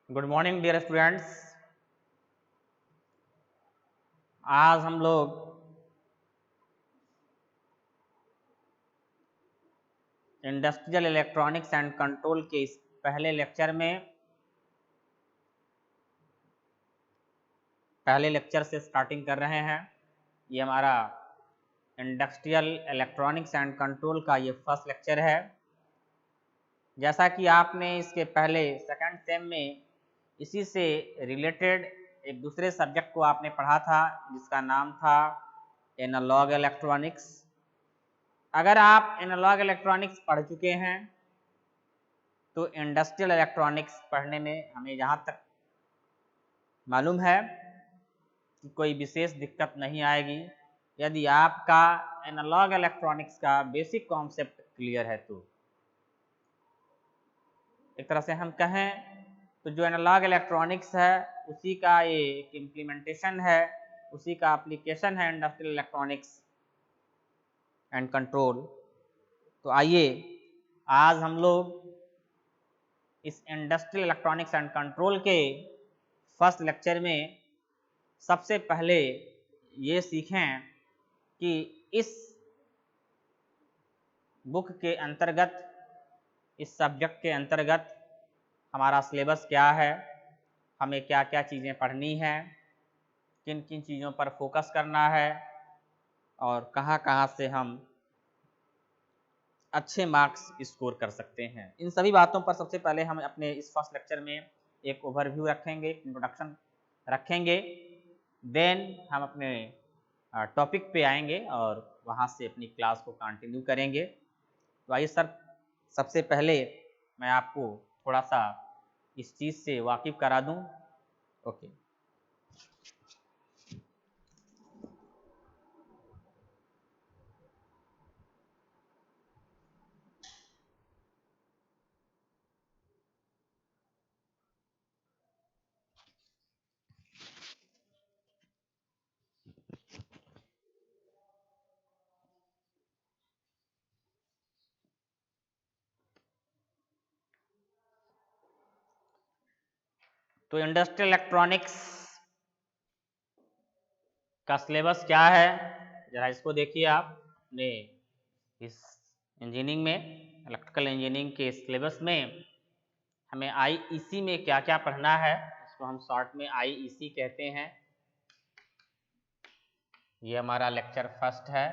Good morning dear students. आज हम लोग इंडस्ट्रियल इलेक्ट्रॉनिक्स एंड कंट्रोल के इस पहले लेक्चर से स्टार्टिंग कर रहे हैं। ये हमारा इंडस्ट्रियल इलेक्ट्रॉनिक्स एंड कंट्रोल का ये फर्स्ट लेक्चर है। जैसा कि आपने इसके पहले सेकंड सेम में इसी से रिलेटेड एक दूसरे सब्जेक्ट को आपने पढ़ा था जिसका नाम था एनालॉग इलेक्ट्रॉनिक्स। अगर आप एनालॉग इलेक्ट्रॉनिक्स पढ़ चुके हैं तो इंडस्ट्रियल इलेक्ट्रॉनिक्स पढ़ने में हमें जहाँ तक मालूम है कि कोई विशेष दिक्कत नहीं आएगी यदि आपका एनालॉग इलेक्ट्रॉनिक्स का बेसिक कॉन्सेप्ट क्लियर है। तो एक तरह से हम कहें तो जो एनालॉग इलेक्ट्रॉनिक्स है उसी का ये एक इम्प्लीमेंटेशन है, उसी का एप्लीकेशन है इंडस्ट्रियल इलेक्ट्रॉनिक्स एंड कंट्रोल। तो आइए आज हम लोग इस इंडस्ट्रियल इलेक्ट्रॉनिक्स एंड कंट्रोल के फर्स्ट लेक्चर में सबसे पहले ये सीखें कि इस बुक के अंतर्गत, इस सब्जेक्ट के अंतर्गत हमारा सिलेबस क्या है, हमें क्या क्या चीज़ें पढ़नी हैं, किन किन चीज़ों पर फोकस करना है और कहाँ कहाँ से हम अच्छे मार्क्स स्कोर कर सकते हैं। इन सभी बातों पर सबसे पहले हम अपने इस फर्स्ट लेक्चर में एक ओवरव्यू रखेंगे, इंट्रोडक्शन रखेंगे, देन हम अपने टॉपिक पे आएंगे और वहाँ से अपनी क्लास को कंटिन्यू करेंगे। तो आइए सर, सबसे पहले मैं आपको थोड़ा सा इस चीज़ से वाकिफ़ करा दूँ। ओके, तो इंडस्ट्रियल इलेक्ट्रॉनिक्स का सिलेबस क्या है, जरा इसको देखिए आप अपने इस इंजीनियरिंग में, इलेक्ट्रिकल इंजीनियरिंग के सिलेबस में हमें आईईसी में क्या क्या पढ़ना है, इसको हम शॉर्ट में आईईसी कहते हैं। ये हमारा लेक्चर फर्स्ट है।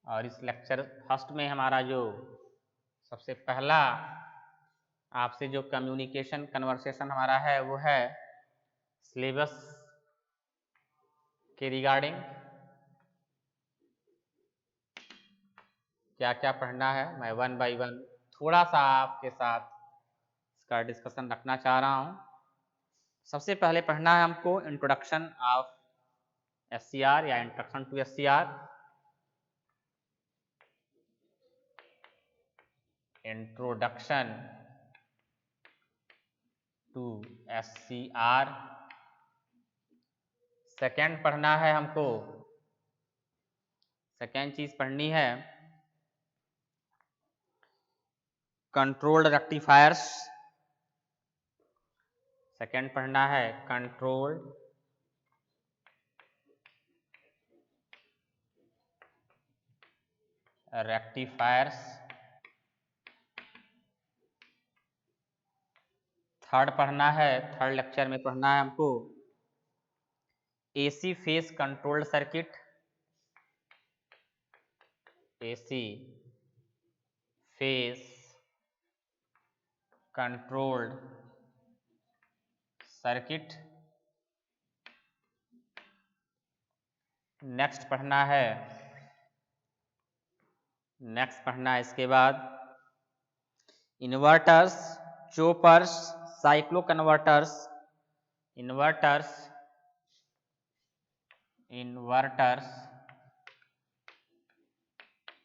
और इस लेक्चर फर्स्ट में हमारा जो सबसे पहला आपसे जो कम्युनिकेशन कन्वर्सेशन हमारा है वो है सिलेबस के रिगार्डिंग क्या क्या पढ़ना है। मैं वन बाय वन थोड़ा सा आपके साथ इसका डिस्कशन रखना चाह रहा हूँ। सबसे पहले पढ़ना है हमको इंट्रोडक्शन ऑफ एससीआर या introduction to SCR. Introduction to SCR. Second पढ़ना है हमको, सेकेंड चीज पढ़नी है कंट्रोल्ड रेक्टिफायर्स। सेकेंड पढ़ना है कंट्रोल्ड रेक्टिफायर्स। थर्ड पढ़ना है, थर्ड लेक्चर में पढ़ना है हमको AC phase controlled circuit. AC phase controlled circuit. Next पढ़ना है इसके बाद inverters, choppers, cycloconverters. Inverters,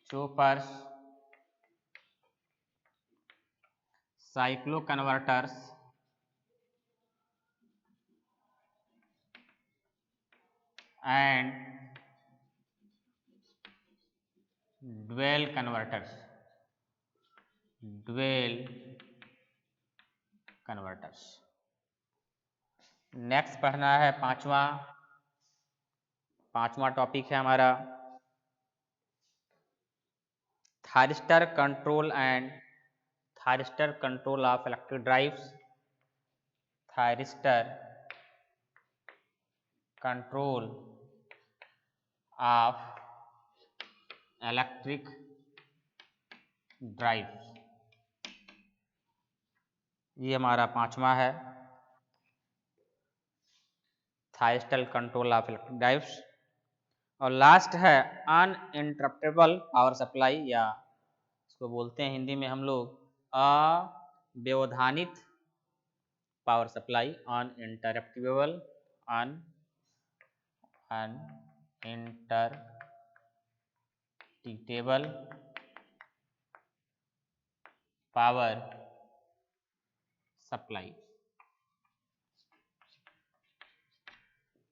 choppers, cycloconverters and dual converters. Dual converters. Next पढ़ना है पांचवा टॉपिक है हमारा thyristor control of electric drives. Thyristor control of electric drive, ये हमारा पांचवा है, thyristor control of electric drives. और लास्ट है अनइंटरप्टेबल पावर सप्लाई, या इसको बोलते हैं हिंदी में हम लोग अव्यवधानित power supply, uninterruptible power supply,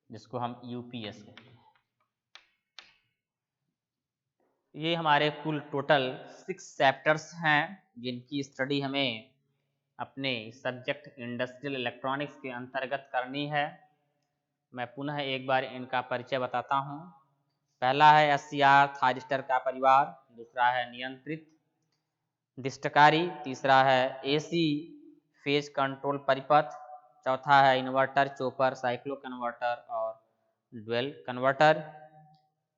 जिसको हम यूपीएस कहते हैं। ये हमारे कुल टोटल 6 चैप्टर्स हैं जिनकी स्टडी हमें अपने सब्जेक्ट इंडस्ट्रियल इलेक्ट्रॉनिक्स के अंतर्गत करनी है। मैं पुनः एक बार इनका परिचय बताता हूँ। पहला है एससीआर थायरिस्टर का परिवार, दूसरा है नियंत्रित दिष्टकारी, तीसरा है एसी फेज कंट्रोल परिपथ, चौथा है इन्वर्टर, चोपर, साइक्लो कन्वर्टर और ड्यूल कन्वर्टर,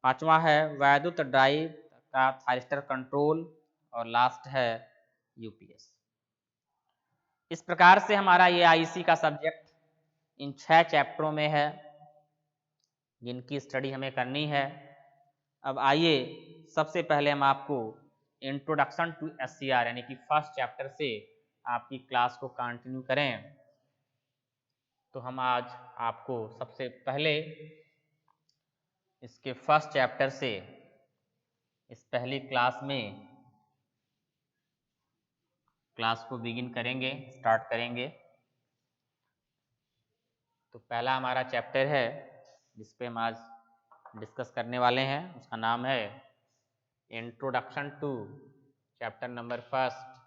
पांचवा है वैद्युत ड्राइव का थायरिस्टर कंट्रोल और लास्ट है यूपीएस। इस प्रकार से हमारा ये आईसी का सब्जेक्ट इन 6 चैप्टरों में है जिनकी स्टडी हमें करनी है। अब आइए सबसे पहले हम आपको इंट्रोडक्शन टू एससीआर यानी कि फर्स्ट चैप्टर से आपकी क्लास को कंटिन्यू करें। तो हम आज आपको सबसे पहले इसके फर्स्ट चैप्टर से इस पहली क्लास में क्लास को बिगिन करेंगे, स्टार्ट करेंगे। तो पहला हमारा चैप्टर है जिस पे हम आज डिस्कस करने वाले हैं, उसका नाम है introduction to chapter number first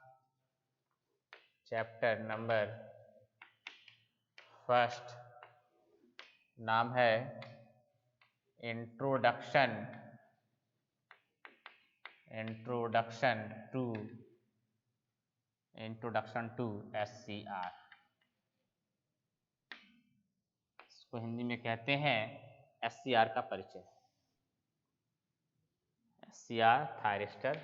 नाम है इंट्रोडक्शन टू एससीआर। इसको हिंदी में कहते हैं एससीआर का परिचय, एससीआर थायरिस्टर।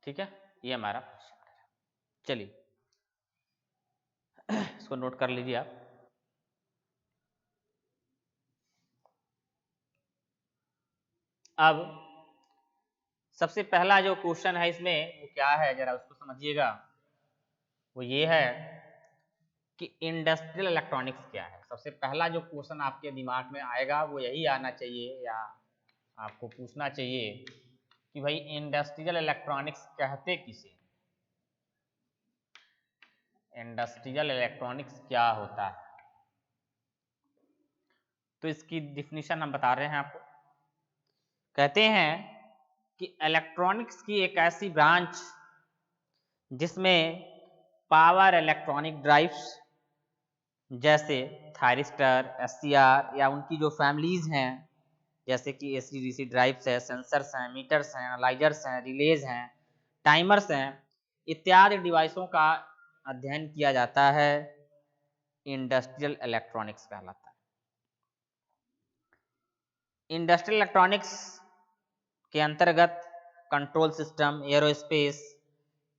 ठीक है, ये हमारा चैप्टर है। चलिए इसको नोट कर लीजिए आप। अब सबसे पहला जो क्वेश्चन है इसमें वो क्या है, जरा उसको समझिएगा। वो ये है कि इंडस्ट्रियल इलेक्ट्रॉनिक्स क्या है। सबसे पहला जो क्वेश्चन आपके दिमाग में आएगा वो यही आना चाहिए, या आपको पूछना चाहिए कि भाई इंडस्ट्रियल इलेक्ट्रॉनिक्स कहते किसे, इंडस्ट्रियल इलेक्ट्रॉनिक्स क्या होता है। तो इसकी डिफिनीशन हम बता रहे हैं आपको। कहते हैं कि इलेक्ट्रॉनिक्स की एक ऐसी ब्रांच जिसमें पावर इलेक्ट्रॉनिक ड्राइव्स जैसे थायरिस्टर, एससीआर या उनकी जो फैमिलीज हैं, जैसे कि एसी डीसी ड्राइव्स है, सेंसर्स हैं, मीटर्स हैं, एनालाइजर्स हैं, रिलेज हैं, टाइमर्स हैं, इत्यादि डिवाइसों का अध्ययन किया जाता है, इंडस्ट्रियल इलेक्ट्रॉनिक्स कहलाता है। इंडस्ट्रियल इलेक्ट्रॉनिक्स के अंतर्गत control system, aerospace,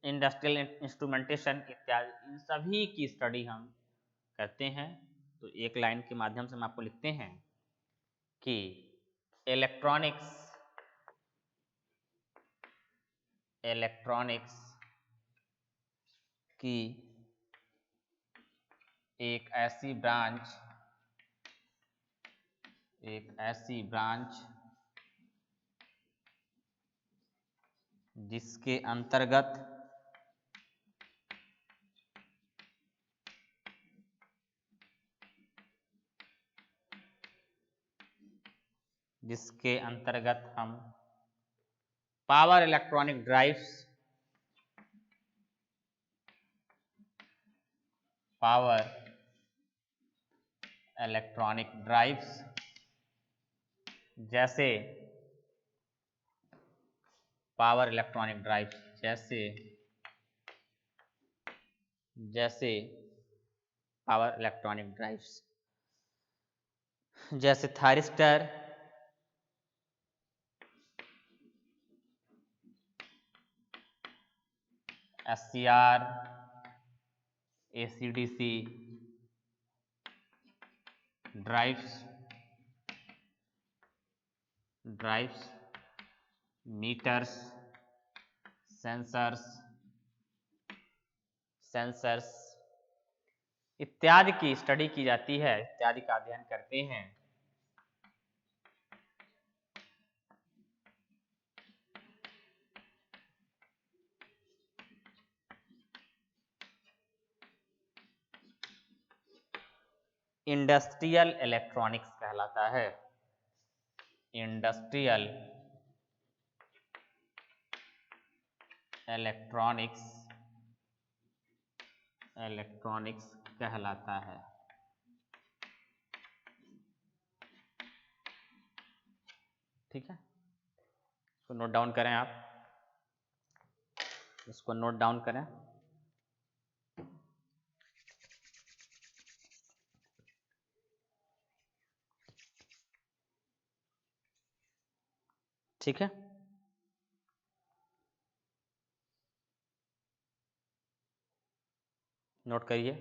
industrial instrumentation इत्यादि, इन सभी की स्टडी हम करते हैं। तो एक लाइन के माध्यम से हम आपको लिखते हैं कि इलेक्ट्रॉनिक्स की एक ऐसी ब्रांच जिसके अंतर्गत जिसके अंतर्गत हम power electronic drives, power electronic drives जैसे पावर इलेक्ट्रॉनिक ड्राइव्स जैसे पावर इलेक्ट्रॉनिक ड्राइव्स जैसे thyristor, SCR, ACDC drives, meters, sensors इत्यादि की स्टडी की जाती है, इत्यादि का अध्ययन करते हैं। इंडस्ट्रियल इलेक्ट्रॉनिक्स कहलाता है। इंडस्ट्रियल इलेक्ट्रॉनिक्स कहलाता है। ठीक है, इसको नोट डाउन करें, आप इसको नोट डाउन करें। ठीक है, नोट करिए।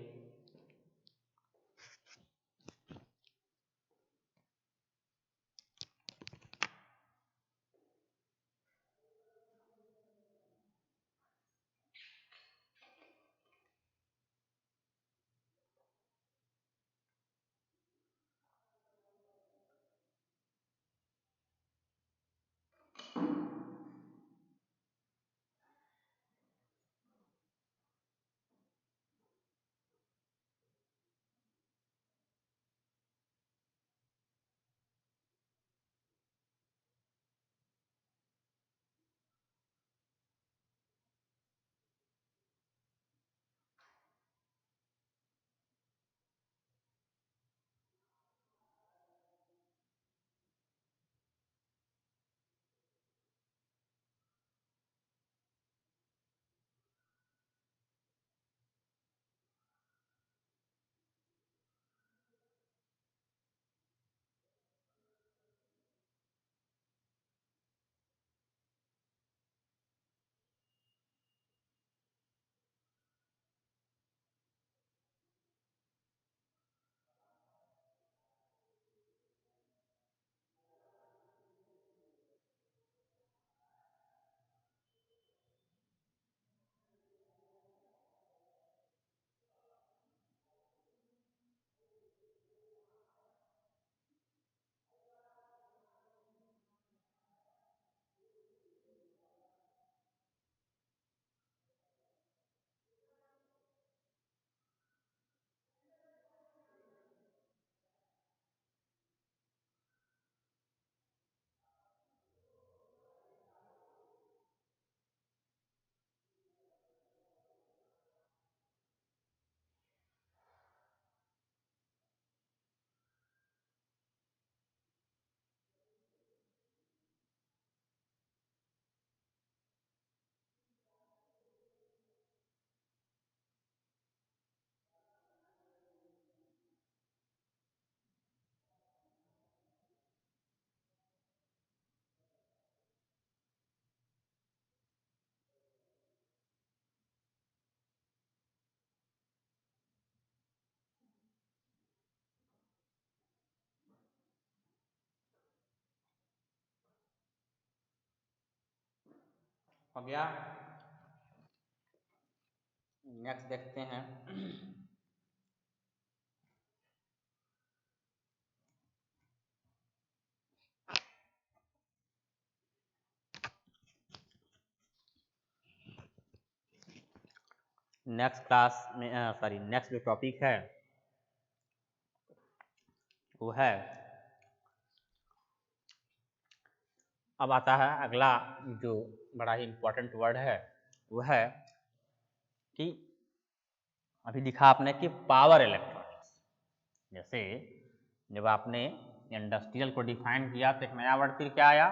हो गया। नेक्स्ट देखते हैं। नेक्स्ट क्लास में नेक्स्ट जो टॉपिक है वो है अब आता है अगला जो बड़ा ही इम्पोर्टेंट वर्ड है, वो है कि अभी दिखा आपने कि पावर इलेक्ट्रॉनिक्स। जैसे जब आपने इंडस्ट्रियल को डिफाइन किया तो एक नया वर्ड फिर क्या आया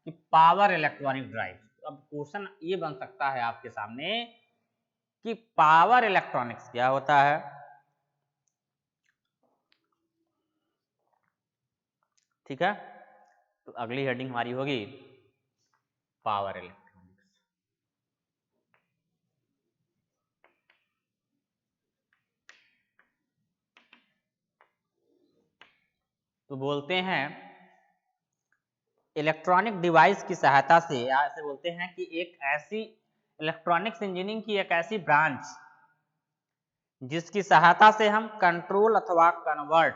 कि पावर इलेक्ट्रॉनिक ड्राइव। अब क्वेश्चन ये बन सकता है आपके सामने कि पावर इलेक्ट्रॉनिक्स क्या होता है। ठीक है, तो अगली हेडिंग हमारी होगी पावर इलेक्ट्रॉनिक्स। तो बोलते हैं इलेक्ट्रॉनिक डिवाइस की सहायता से, या ऐसे बोलते हैं कि एक ऐसी इलेक्ट्रॉनिक्स इंजीनियरिंग की एक ऐसी ब्रांच जिसकी सहायता से हम कंट्रोल अथवा कन्वर्ट,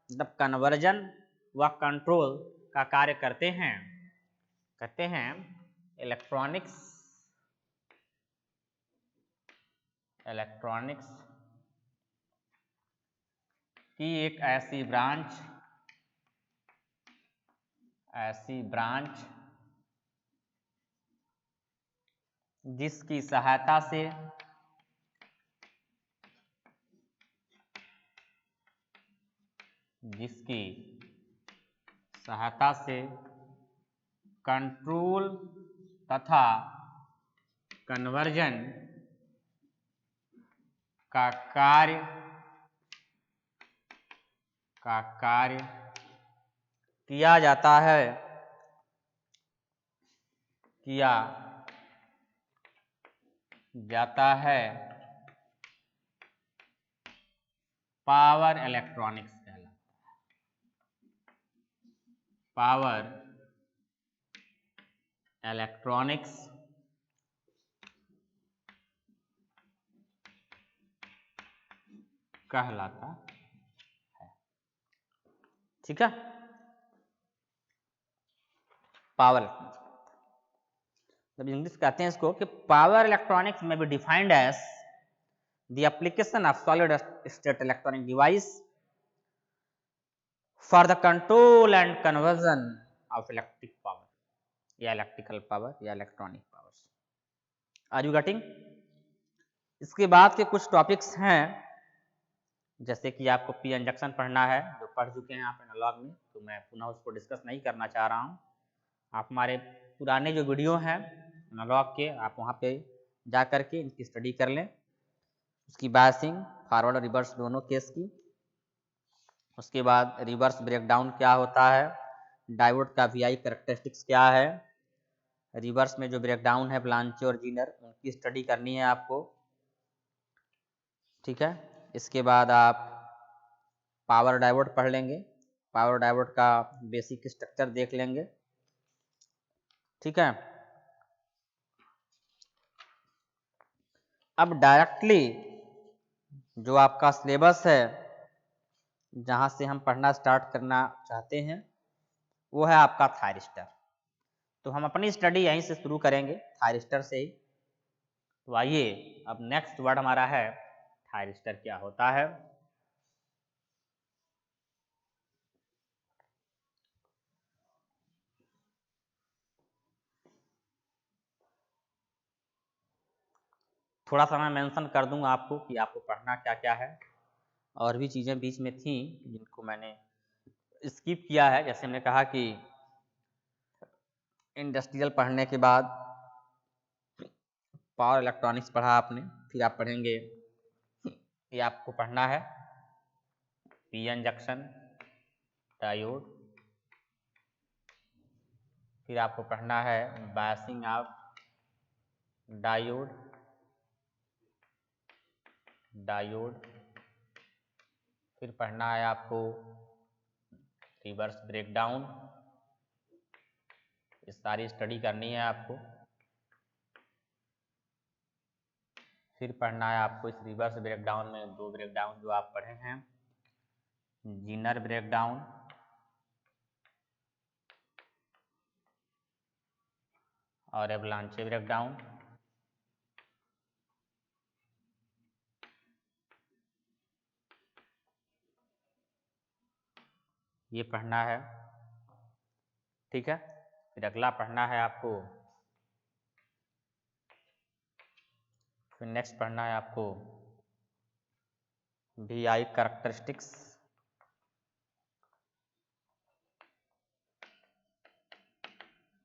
मतलब कन्वर्जन व कंट्रोल का कार्य करते हैं, कहते हैं इलेक्ट्रॉनिक्स की एक ऐसी ब्रांच जिसकी सहायता से कंट्रोल तथा कन्वर्जन का कार्य किया जाता है पावर इलेक्ट्रॉनिक्स कहलाता है। पावर इलेक्ट्रॉनिक्स कहलाता है। ठीक है, पावर जब इंग्लिश कहते हैं इसको कि पावर इलेक्ट्रॉनिक्स में be defined as the application of solid state electronic device for the control and conversion of electric power या इलेक्ट्रिकल पावर या electronic powers. Are you getting? इसके बाद के कुछ टॉपिक्स हैं, जैसे कि आपको पी इंजेक्शन पढ़ना है, जो पढ़ चुके हैं आप एनालॉग में, तो मैं पुनः उसको डिस्कस नहीं करना चाह रहा हूँ। आप हमारे पुराने जो वीडियो हैं एनालॉग के, आप वहाँ पे जा कर के इनकी स्टडी कर लें, उसकी बायसिंग फॉरवर्ड और रिवर्स दोनों केस की। उसके बाद रिवर्स ब्रेकडाउन क्या होता है, डायोड का वीआई कैरेक्टरिस्टिक्स क्या है, रिवर्स में जो ब्रेकडाउन है ब्लांचे और जीनर, उनकी स्टडी करनी है आपको। ठीक है, इसके बाद आप पावर डायोड पढ़ लेंगे, पावर डायोड का बेसिक स्ट्रक्चर देख लेंगे। ठीक है, अब डायरेक्टली जो आपका सिलेबस है, जहाँ से हम पढ़ना स्टार्ट करना चाहते हैं, वो है आपका थायरिस्टर। तो हम अपनी स्टडी यहीं से शुरू करेंगे, थायरिस्टर से ही। तो आइए, अब नेक्स्ट वर्ड हमारा है थायरिस्टर क्या होता है। थोड़ा सा मैं मेंशन कर दूंगा आपको कि आपको पढ़ना क्या क्या है, और भी चीज़ें बीच में थी जिनको मैंने स्किप किया है। जैसे हमने कहा कि इंडस्ट्रियल पढ़ने के बाद पावर इलेक्ट्रॉनिक्स पढ़ा आपने, फिर आप पढ़ेंगे, ये आपको पढ़ना है पी एन जंक्शन डायोड, फिर आपको पढ़ना है बायसिंग ऑफ डायोड, फिर पढ़ना है आपको रिवर्स ब्रेकडाउन। ये सारी स्टडी करनी है आपको। फिर पढ़ना है आपको इस रिवर्स ब्रेकडाउन में दो ब्रेकडाउन जो आप पढ़े हैं, जीनर ब्रेकडाउन और एवलांचे ब्रेकडाउन। ये पढ़ना है। ठीक है, फिर अगला पढ़ना है आपको, फिर नेक्स्ट पढ़ना है आपको VI कैरेक्टरिस्टिक्स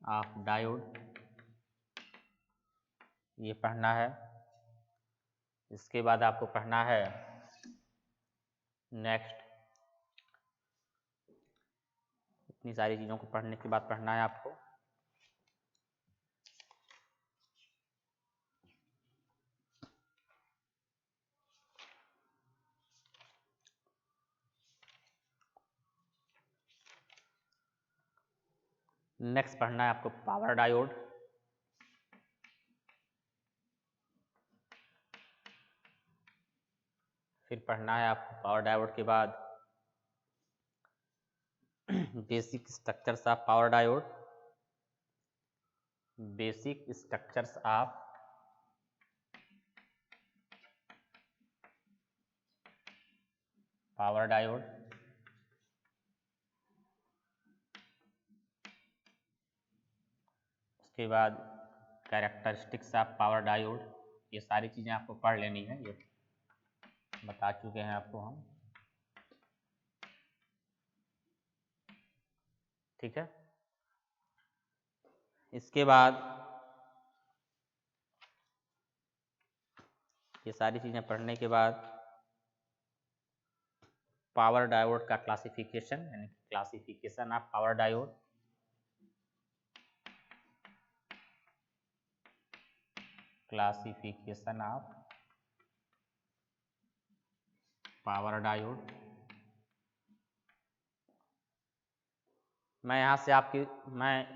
ऑफ डायोड, ये पढ़ना है। इसके बाद आपको पढ़ना है नेक्स्ट, इतनी सारी चीज़ों को पढ़ने के बाद पढ़ना है आपको नेक्स्ट पढ़ना है आपको पावर डायोड, फिर पढ़ना है आपको पावर डायोड के बाद basic structures of power diode, basic structures of power diode, उसके बाद कैरेक्टरिस्टिक्स ऑफ पावर डायोड। ये सारी चीज़ें आपको पढ़ लेनी है, ये बता चुके हैं आपको हम, ठीक है। इसके बाद ये सारी चीज़ें पढ़ने के बाद पावर डायोड का क्लासिफिकेशन, यानी classification of power diode, classification of power diode. मैं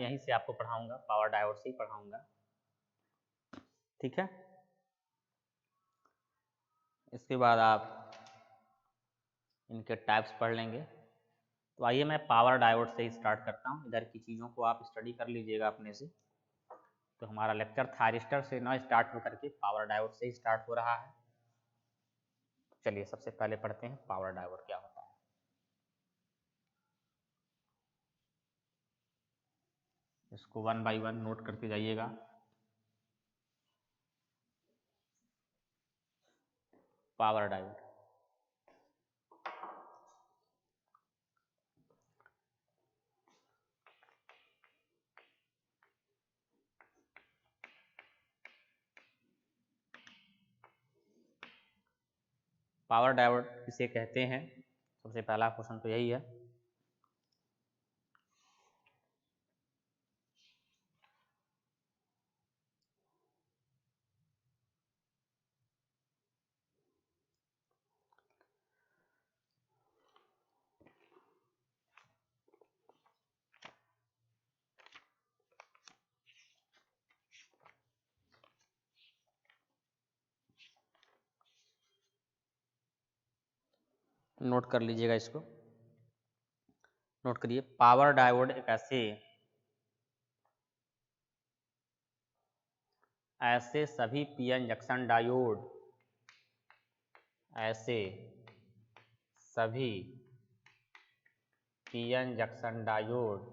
यहीं से आपको पढ़ाऊंगा, पावर डायोड से ही पढ़ाऊंगा, ठीक है। इसके बाद आप इनके टाइप्स पढ़ लेंगे। तो आइए मैं पावर डायोड से ही स्टार्ट करता हूँ, इधर की चीज़ों को आप स्टडी कर लीजिएगा अपने से। तो हमारा लेक्चर थायरिस्टर से ना स्टार्ट होकर के पावर डायोड से ही स्टार्ट हो रहा है। चलिए सबसे पहले पढ़ते हैं पावर डायोड क्या होता है। इसको 1 बाय 1 नोट करते जाइएगा। पावर डायोड, पावर डायोड किसे कहते हैं, सबसे पहला क्वेश्चन तो यही है। नोट कर लीजिएगा, इसको नोट करिए। पावर डायोड एक ऐसे सभी पीएन जंक्शन डायोड, ऐसे सभी पीएन जंक्शन डायोड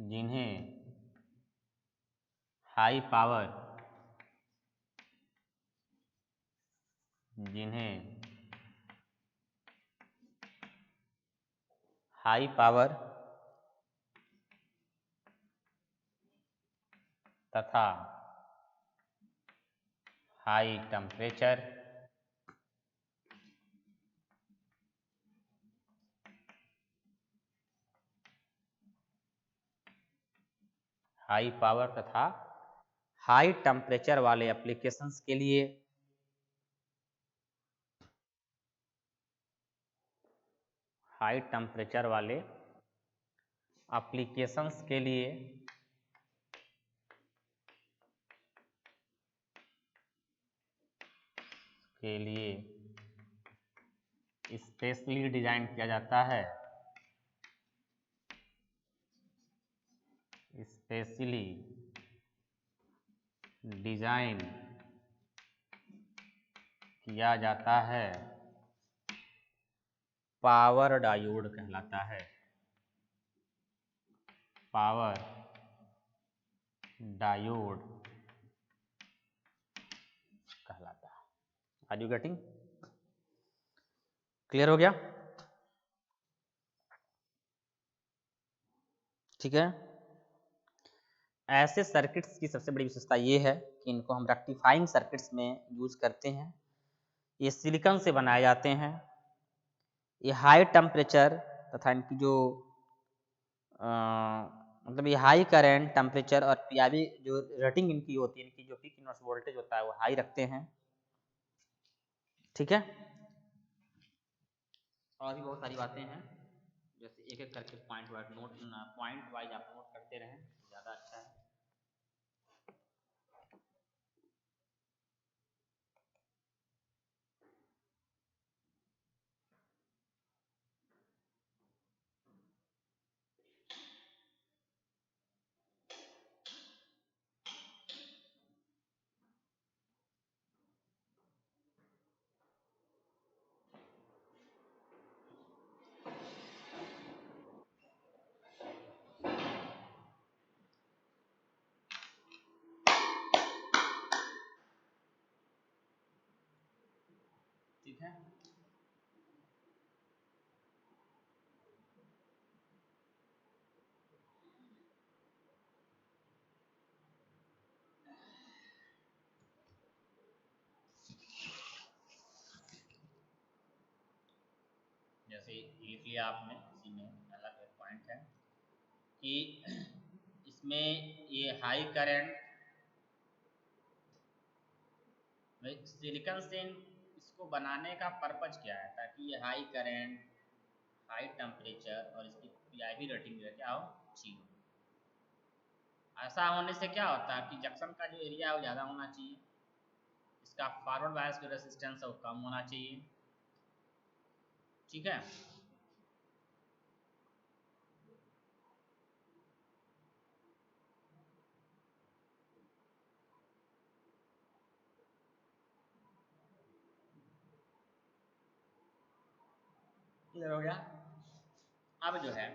जिन्हें हाई पावर, हाई पावर तथा हाई टेम्परेचर हाई पावर तथा हाई टेम्परेचर वाले एप्लीकेशंस के लिए हाई टेम्परेचर वाले एप्लीकेशंस के लिए स्पेशली डिजाइन किया जाता है, स्पेशली डिजाइन किया जाता है, पावर डायोड कहलाता है। पावर डायोड कहलाता है। Are you getting? क्लियर हो गया? ठीक है। ऐसे सर्किट्स की सबसे बड़ी विशेषता ये है कि इनको हम रेक्टिफाइंग सर्किट्स में यूज करते हैं। ये सिलिकॉन से बनाए जाते हैं। ये हाई टेम्परेचर तथा इनकी जो मतलब ये हाई करंट, टेम्परेचर और पीआईवी जो रेटिंग इनकी होती है, इनकी जो पीक इनवर्स वोल्टेज होता है वो हाई रखते हैं। ठीक है। और भी बहुत सारी बातें हैं, जैसे एक एक करके पॉइंट वाइज आप नोट करते रहें, ज़्यादा अच्छा है। ठीक है। जैसे लिख लिया आपने, इसी में अलग एक पॉइंट है कि इसमें ये हाई करंट सिलिकॉन से इसको बनाने का पर्पज क्या है, ताकि ये हाई करंट, हाई टेम्परेचर और इसकी पीआईवी रेटिंग जो है क्या हो, अच्छी हो। ऐसा होने से क्या होता है कि जंक्शन का जो एरिया है वो ज़्यादा होना चाहिए, इसका फॉरवर्ड बायस जो रेसिस्टेंस है वो कम होना चाहिए। ठीक है। क्लियर हो गया? अब जो है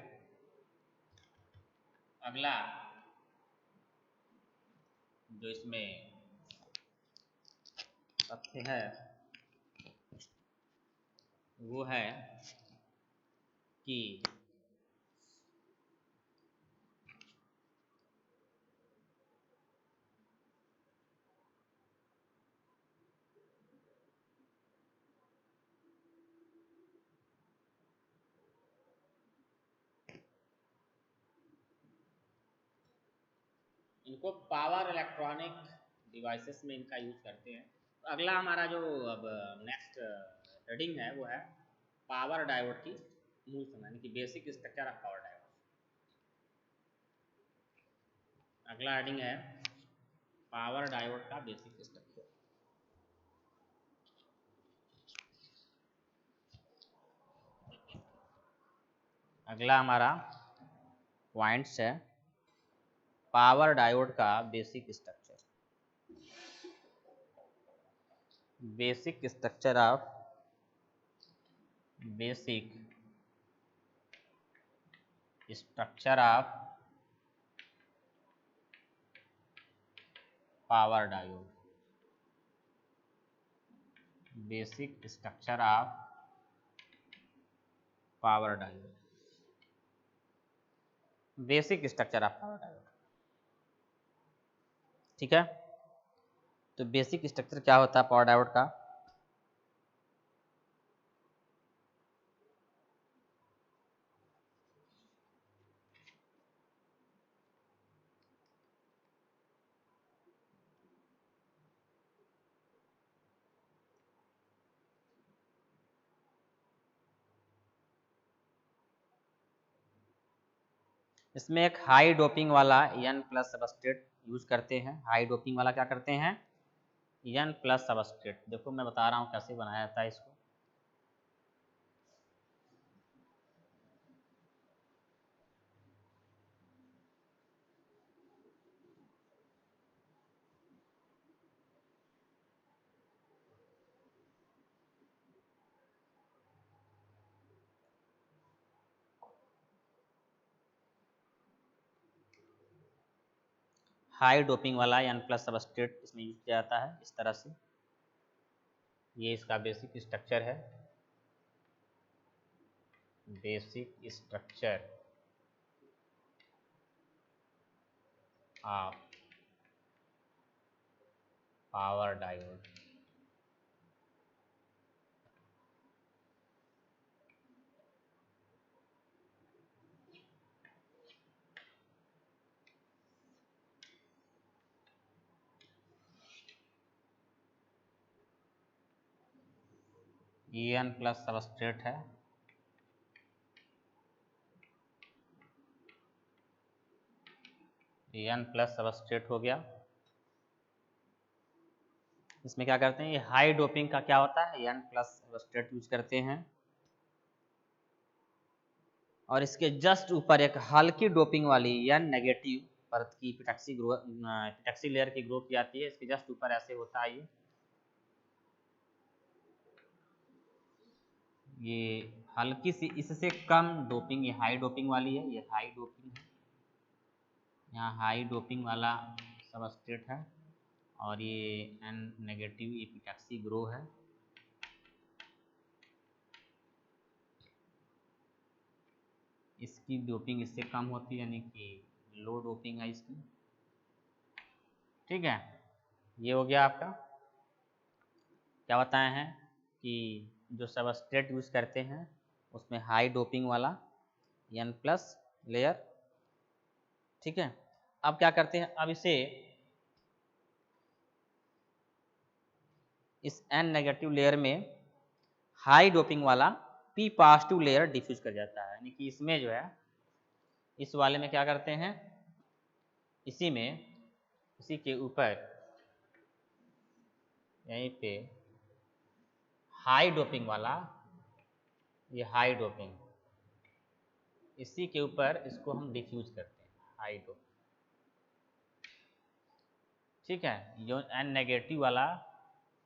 अगला जो इसमें तथ्य है वो है कि इनको पावर इलेक्ट्रॉनिक डिवाइसेस में इनका यूज करते हैं। तो अगला हमारा जो अब नेक्स्ट हेडिंग है वो है पावर डायोड की मूल समझ, यानी कि basic structure of power diode. अगला हेडिंग है पावर डायोड का बेसिक स्ट्रक्चर। अगला हमारा पॉइंट्स है पावर डायोड का basic structure. Basic structure of power diode. Basic structure of power diode. Basic structure of power diode. ठीक है। तो बेसिक स्ट्रक्चर क्या होता है पावर डायोड का? इसमें एक हाई डोपिंग वाला N प्लस सबस्ट्रेट यूज करते हैं। हाई डोपिंग वाला क्या करते हैं? N plus substrate. देखो मैं बता रहा हूँ कैसे बनाया जाता है इसको। हाई डोपिंग वाला एन प्लस सबस्ट्रेट इसमें यूज किया जाता है इस तरह से। ये इसका बेसिक स्ट्रक्चर है, basic structure of power diode. N plus substrate है, एन प्लस सबस्ट्रेट हो गया। इसमें क्या करते हैं, ये हाई डोपिंग का क्या होता है, एन प्लस सबस्ट्रेट यूज करते हैं और इसके जस्ट ऊपर एक हल्की डोपिंग वाली एन नेगेटिव परत की एपिटैक्सी लेयर की ग्रो की जाती है। इसके जस्ट ऊपर ऐसे होता है ये हल्की सी इससे कम डोपिंग, ये हाई डोपिंग वाली है, ये हाई डोपिंग है, यहाँ हाई डोपिंग वाला सबस्ट्रेट है और ये एन नेगेटिव एपिटैक्सी ग्रो है। इसकी डोपिंग इससे कम होती है, यानी कि लो डोपिंग है इसकी। ठीक है, ये हो गया आपका। क्या बताए हैं कि जो सबस्ट्रेट यूज करते हैं उसमें हाई डोपिंग वाला एन प्लस लेयर। ठीक है, अब क्या करते हैं, अब इसे इस एन नेगेटिव लेयर में हाई डोपिंग वाला पी पॉजिटिव लेयर डिफ्यूज कर जाता है, यानी कि इसमें जो है इस वाले में क्या करते हैं, इसी के ऊपर यहीं पे हाई डोपिंग वाला, ये हाई डोपिंग, इसी के ऊपर इसको हम डिफ्यूज करते हैं हाई डोपिंग। ठीक है, जो एन नेगेटिव वाला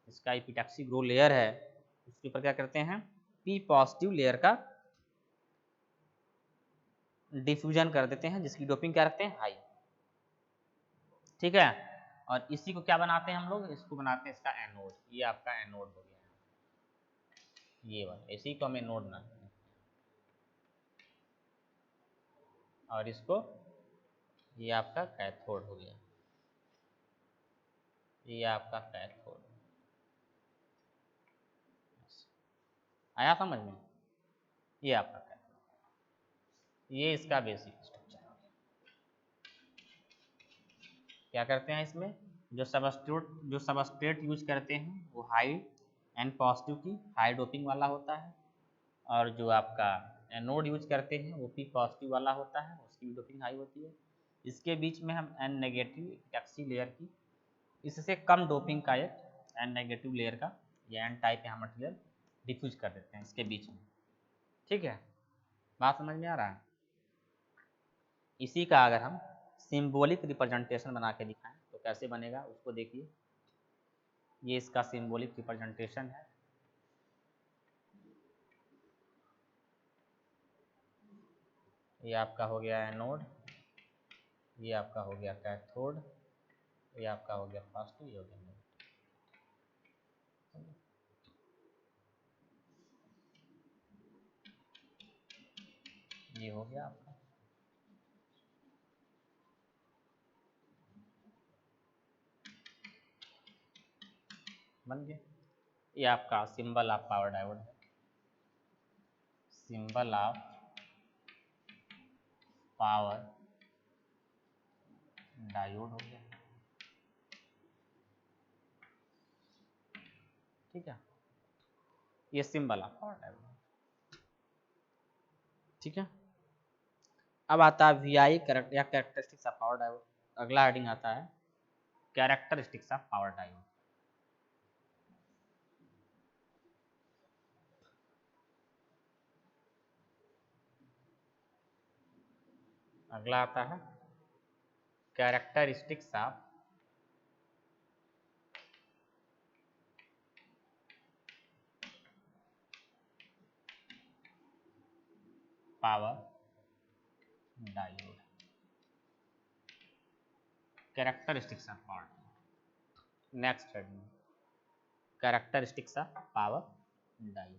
इसका एपिटैक्सी ग्रो लेयर है उसके ऊपर क्या करते हैं, पी पॉजिटिव लेयर का डिफ्यूजन कर देते हैं, जिसकी डोपिंग क्या रखते हैं, हाई। ठीक है, और इसी को क्या बनाते हैं हम लोग, इसको बनाते हैं इसका एनोड। ये आपका एनोड हो गया, ये वाला, इसी को हम एनोड बनाते हैं। और इसको, ये आपका कैथोड हो गया, ये आपका कैथोड। आया समझ में, ये आपका कैथोड, ये इसका बेसिक स्ट्रक्चर। क्या करते हैं इसमें, जो सबस्ट्रेट यूज करते हैं वो हाई एन पॉजिटिव की हाई डोपिंग वाला होता है, और जो आपका एनोड यूज करते हैं वो पी पॉजिटिव वाला होता है, उसकी भी डोपिंग हाई होती है। इसके बीच में हम एन नेगेटिव एपिटैक्सी लेयर की इससे कम डोपिंग का एक एन नेगेटिव लेयर का या एन टाइप यहाँ मटेरियल डिफ्यूज कर देते हैं इसके बीच में। ठीक है, बात समझ में आ रहा है। इसी का अगर हम सिंबॉलिक रिप्रेजेंटेशन बना के दिखाएं तो कैसे बनेगा उसको देखिए। ये इसका सिंबॉलिक रिप्रेजेंटेशन है, ये आपका हो गया एनोड, ये आपका हो गया कैथोड, ये आपका हो गया पॉजिटिव, ये हो गया नेगेटिव। ये हो गया आपका। बन गया, ये आपका सिंबल ऑफ पावर डायोड है, सिंबल ऑफ पावर डायोड हो गया। ठीक है, ये सिंबल ऑफ पावर डायोड। ठीक है, अब आता है वीआई या कैरेक्टरिस्टिक्स ऑफ पावर डायोड। अगला हेडिंग आता है कैरेक्टरिस्टिक्स ऑफ पावर डायोड। अगला आता है characteristics of power diode. Characteristics of part. Next heading characteristics of power diode.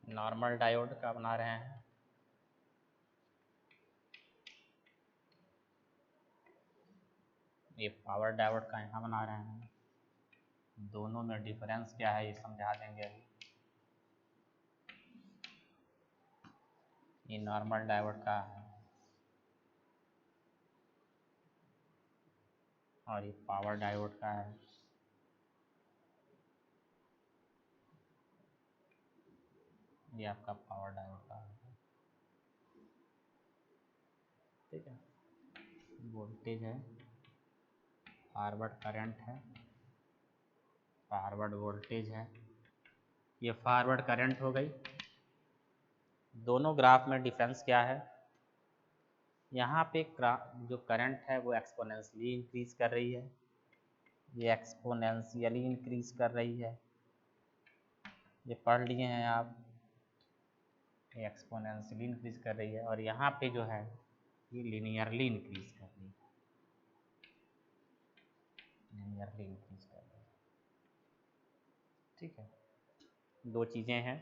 Normal diode का बना रहे हैं। ये पावर डायोड का यहाँ बना रहे हैं। दोनों में डिफरेंस क्या है ये समझा देंगे अभी। ये नॉर्मल डायोड का है और ये पावर डायोड का है। ये आपका पावर डायोड का है। ठीक है, वोल्टेज है, फॉरवर्ड करंट है, फॉरवर्ड वोल्टेज है। ये फॉरवर्ड करंट हो गई। दोनों ग्राफ में डिफरेंस क्या है? यहाँ पे जो करंट है वो एक्सपोनेंशियली इंक्रीज कर रही है, ये एक्सपोनेंशियली इंक्रीज कर रही है। ये पढ़ लिए हैं आप, ये एक्सपोनेंशियली इंक्रीज कर रही है। और यहाँ पे जो है ये लीनियरली इंक्रीज कर रही है, लीनियरली इंक्रीज कर रही है। ठीक है, दो चीज़ें हैं।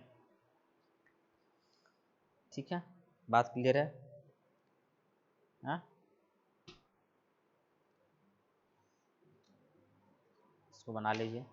ठीक है, बात क्लियर है? हाँ, इसको बना लीजिए।